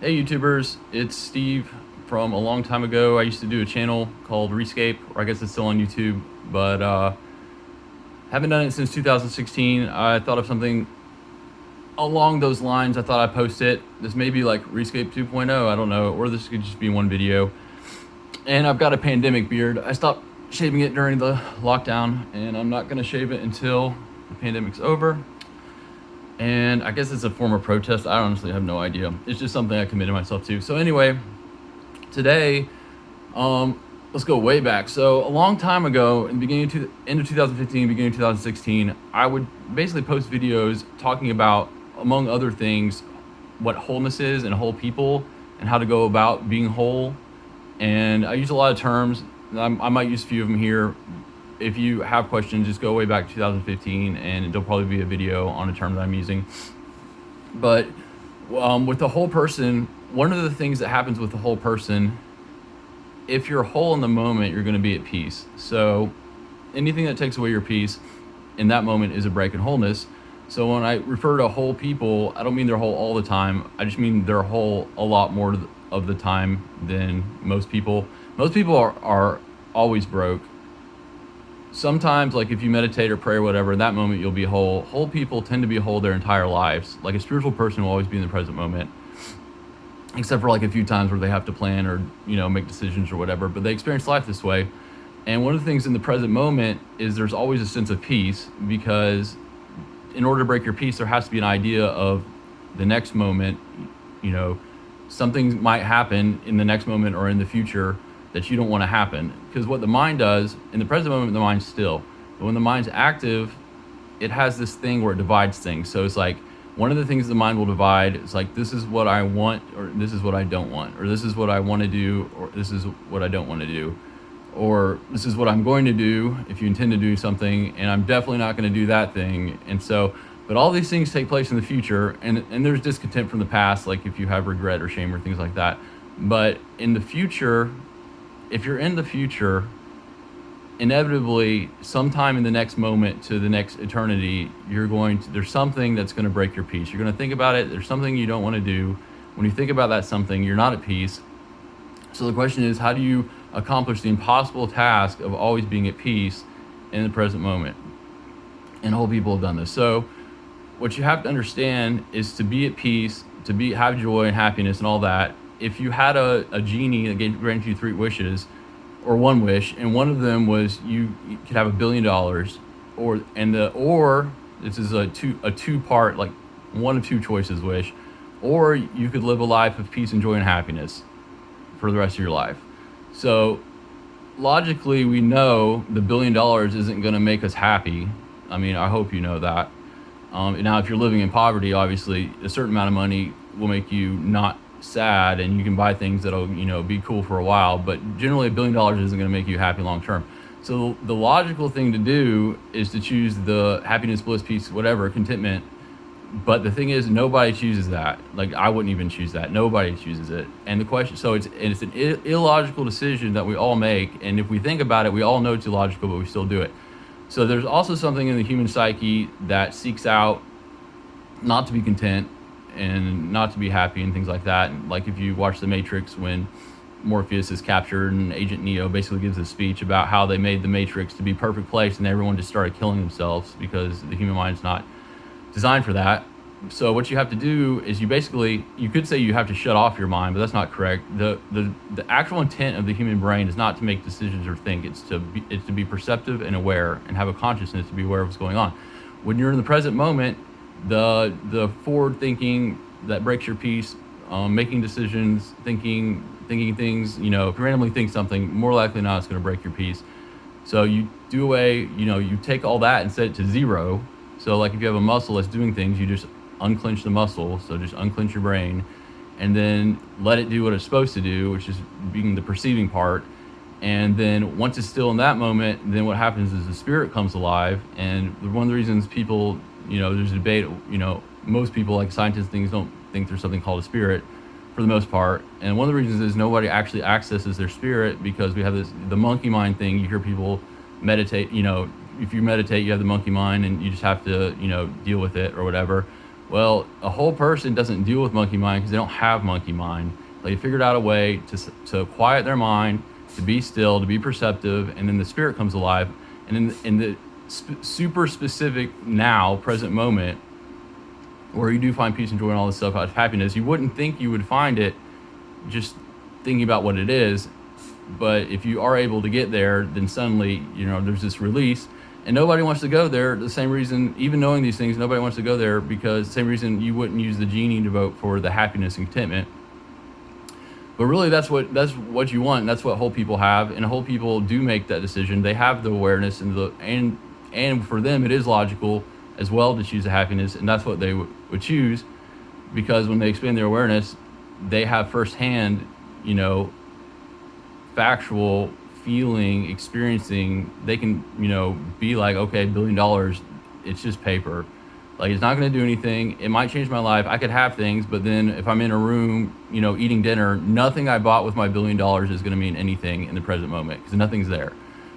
Hey YouTubers, it's Steve from a long time ago. I used to do a channel called Rescape, or I guess it's still on YouTube, but haven't done it since 2016. I thought of something along those lines. I thought I'd post it. This may be like Rescape 2.0, I don't know, or this could just be one video. And I've got a pandemic beard. I stopped shaving it during the lockdown, and I'm not gonna shave it until the pandemic's over. And I guess it's a form of protest. I honestly have no idea. It's just something I committed myself to. So anyway, today, let's go way back. So a long time ago, in the end of 2015, beginning of 2016, I would basically post videos talking about, among other things, what wholeness is and whole people and how to go about being whole. And I use a lot of terms. I might use a few of them here. If you have questions, just go way back to 2015 and there'll probably be a video on a term that I'm using. But with the whole person, one of the things that happens with the whole person, if you're whole in the moment, you're going to be at peace. So anything that takes away your peace in that moment is a break in wholeness. So when I refer to whole people, I don't mean they're whole all the time. I just mean they're whole a lot more of the time than most people. Most people are always broke. Sometimes, like if you meditate or pray or whatever, in that moment you'll be whole. Whole people tend to be whole their entire lives. Like a spiritual person will always be in the present moment, except for like a few times where they have to plan or, make decisions or whatever, but they experience life this way. And one of the things in the present moment is there's always a sense of peace, because in order to break your peace, there has to be an idea of the next moment. Something might happen in the next moment or in the future that you don't want to happen. Because what the mind does, in the present moment, the mind's still. But when the mind's active, it has this thing where it divides things. So it's like, one of the things the mind will divide is like, this is what I want, or this is what I don't want, or this is what I want to do, or this is what I don't want to do, or this is what I'm going to do if you intend to do something, and I'm definitely not going to do that thing. And so, but all these things take place in the future, and there's discontent from the past, like if you have regret or shame or things like that. But in the future, if you're in the future, inevitably, sometime in the next moment to the next eternity, there's something that's going to break your peace. You're going to think about it. There's something you don't want to do. When you think about that something, you're not at peace. So the question is, how do you accomplish the impossible task of always being at peace in the present moment? And whole people have done this. So what you have to understand is, to be at peace, have joy and happiness and all that. If you had a genie that granted you 3 wishes, or 1 wish, and one of them was you could have $1 billion, or this is a two-part, like 1 of 2 choices wish, or you could live a life of peace and joy and happiness for the rest of your life. So logically, we know the $1 billion isn't going to make us happy. I mean, I hope you know that. Now, if you're living in poverty, obviously a certain amount of money will make you not sad, and you can buy things that'll be cool for a while, but generally $1 billion isn't going to make you happy long term. So the logical thing to do is to choose the happiness, bliss, peace, whatever, contentment. But the thing is, nobody chooses that. Like, I wouldn't even choose that. Nobody chooses it. And the question, so it's an illogical decision that we all make, and if we think about it, we all know it's illogical, but we still do it. So there's also something in the human psyche that seeks out not to be content and not to be happy and things like that. And like if you watch The Matrix, when Morpheus is captured and Agent Neo basically gives a speech about how they made the Matrix to be a perfect place, and everyone just started killing themselves because the human mind's not designed for that. So what you have to do is you could say you have to shut off your mind, but that's not correct. The actual intent of the human brain is not to make decisions or think. It's to be perceptive and aware, and have a consciousness to be aware of what's going on. When you're in the present moment, the forward thinking that breaks your peace, making decisions, thinking things, if you randomly think something, more likely than not it's going to break your peace. So you do away, you take all that and set it to 0. So like if you have a muscle that's doing things, you just unclench the muscle. So just unclench your brain, and then let it do what it's supposed to do, which is being the perceiving part. And then once it's still in that moment, then what happens is the spirit comes alive. And one of the reasons people, there's a debate, most people, like scientists, don't think there's something called a spirit for the most part. And one of the reasons is nobody actually accesses their spirit, because we have the monkey mind thing. You hear people meditate, if you meditate, you have the monkey mind and you just have to, deal with it or whatever. Well, a whole person doesn't deal with monkey mind because they don't have monkey mind. They figured out a way to quiet their mind, to be still, to be perceptive, and then the spirit comes alive. And in the super specific now, present moment, where you do find peace and joy and all this stuff out of happiness, you wouldn't think you would find it just thinking about what it is. But if you are able to get there, then suddenly, there's this release. And nobody wants to go there. The same reason, even knowing these things, nobody wants to go there, because the same reason you wouldn't use the genie to vote for the happiness and contentment. But really, that's what you want. And that's what whole people have. And whole people do make that decision. They have the awareness and for them, it is logical as well to choose the happiness, and that's what they would choose, because when they expand their awareness, they have firsthand, factual feeling, experiencing. They can, be like, okay, $1 billion, it's just paper. Like, it's not going to do anything. It might change my life. I could have things, but then if I'm in a room, eating dinner, nothing I bought with my $1 billion is going to mean anything in the present moment, because nothing's there.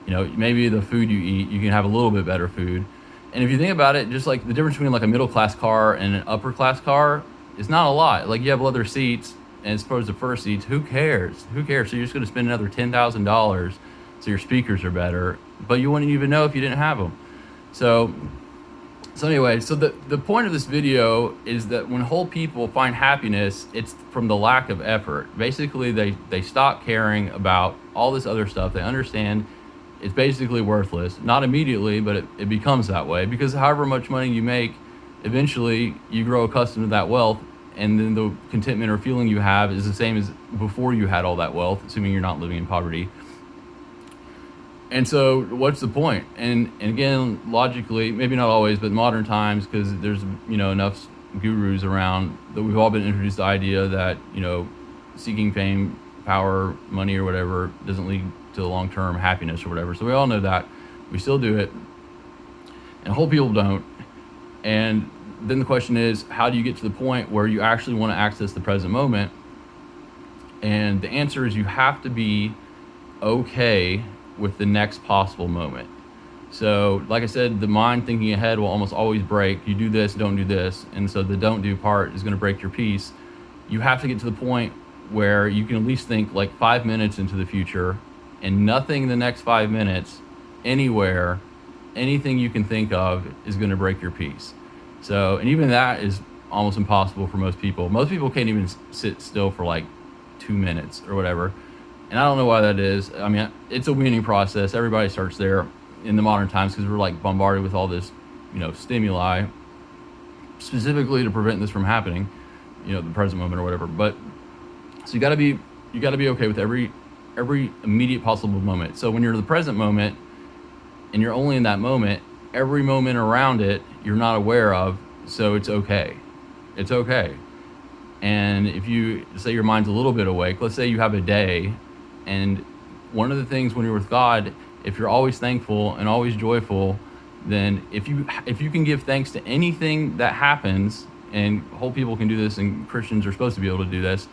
Maybe the food you eat, you can have a little bit better food. And if you think about it, just like the difference between like a middle class car and an upper class car is not a lot. Like, you have leather seats, and as opposed to fur seats, who cares? Who cares? So you're just going to spend another $10,000 so your speakers are better, but you wouldn't even know if you didn't have them. So anyway, so the point of this video is that when whole people find happiness, it's from the lack of effort. Basically, they stop caring about all this other stuff. They understand it's basically worthless. Not immediately, but it becomes that way, because however much money you make, eventually you grow accustomed to that wealth, and then the contentment or feeling you have is the same as before you had all that wealth, assuming you're not living in poverty. And so what's the point? And again, logically, maybe not always, but modern times, because there's enough gurus around, that we've all been introduced to the idea that seeking fame, power, money, or whatever doesn't lead to long-term happiness or whatever. So we all know that. We still do it, and whole people don't. And then the question is, how do you get to the point where you actually want to access the present moment? And the answer is, you have to be okay with the next possible moment. So like I said, the mind thinking ahead will almost always break. You do this, don't do this. And so the don't do part is going to break your peace. You have to get to the point where you can at least think like 5 minutes into the future, and nothing in the next 5 minutes, anywhere, anything you can think of is going to break your peace. So, and even that is almost impossible for most people. Most people can't even sit still for like 2 minutes or whatever. And I don't know why that is. I mean, it's a weaning process. Everybody starts there in the modern times, because we're like bombarded with all this, stimuli, specifically to prevent this from happening, the present moment or whatever. But so you got to be okay with every immediate possible moment. So when you're in the present moment and you're only in that moment, every moment around it you're not aware of, so it's okay. It's okay. And if you say your mind's a little bit awake, let's say you have a day, and one of the things when you're with God, if you're always thankful and always joyful, then if you can give thanks to anything that happens, and whole people can do this, and Christians are supposed to be able to do this,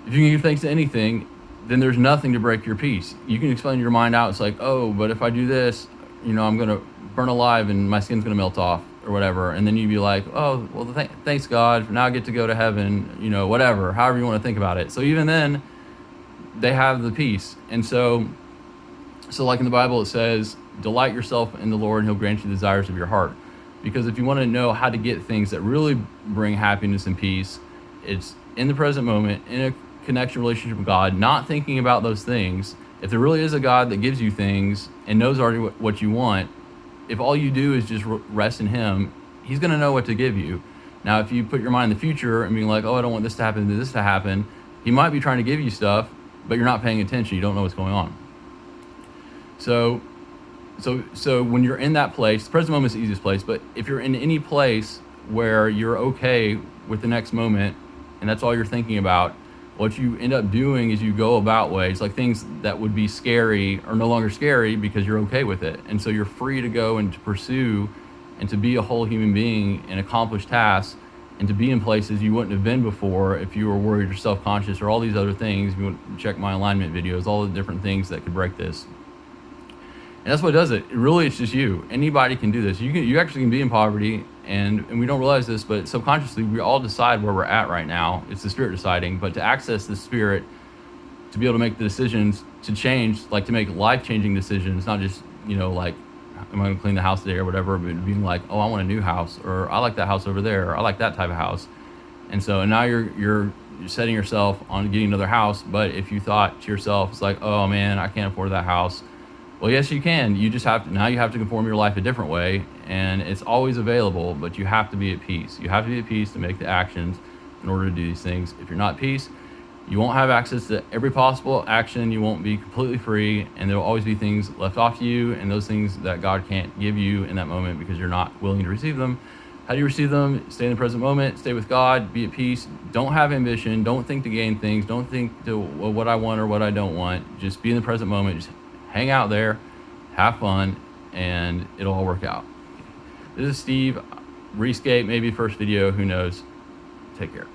if you can give thanks to anything, then there's nothing to break your peace. You can explain your mind out. It's like, oh, but if I do this, I'm going to burn alive and my skin's going to melt off or whatever. And then you'd be like, oh, well, thanks God. Now I get to go to heaven, whatever, however you want to think about it. So even then, they have the peace. And so like in the Bible, it says, delight yourself in the Lord and he'll grant you the desires of your heart. Because if you want to know how to get things that really bring happiness and peace, it's in the present moment, in a connection relationship with God, not thinking about those things. If there really is a God that gives you things and knows already what you want, if all you do is just rest in him, he's going to know what to give you. Now, if you put your mind in the future and being like, oh, I don't want this to happen, he might be trying to give you stuff, but you're not paying attention. You don't know what's going on. So when you're in that place, the present moment is the easiest place, but if you're in any place where you're okay with the next moment and that's all you're thinking about, what you end up doing is you go about ways, like things that would be scary are no longer scary because you're okay with it. And so you're free to go and to pursue and to be a whole human being and accomplish tasks and to be in places you wouldn't have been before if you were worried or self-conscious or all these other things. If you want to check my alignment videos, all the different things that could break this. And that's what does it. Really, it's just you. Anybody can do this. You actually can be in poverty, and we don't realize this, but subconsciously we all decide where we're at right now. It's the Spirit deciding. But to access the Spirit, to be able to make the decisions to change, like to make life-changing decisions, not just, like, am I going to clean the house today or whatever, but being like, oh, I want a new house, or I like that house over there, or I like that type of house. And so, and now you're setting yourself on getting another house. But if you thought to yourself, it's like, oh man, I can't afford that house. Well, yes, you can. You just have to, now you have to conform your life a different way, and it's always available, but you have to be at peace. You have to be at peace to make the actions in order to do these things. If you're not at peace, you won't have access to every possible action. You won't be completely free, and there will always be things left off to you, and those things that God can't give you in that moment because you're not willing to receive them. How do you receive them? Stay in the present moment, stay with God, be at peace. Don't have ambition. Don't think to gain things. Don't think to what I want or what I don't want. Just be in the present moment. Just hang out there, have fun, and it'll all work out. This is Steve. Rescape, maybe first video, who knows. Take care.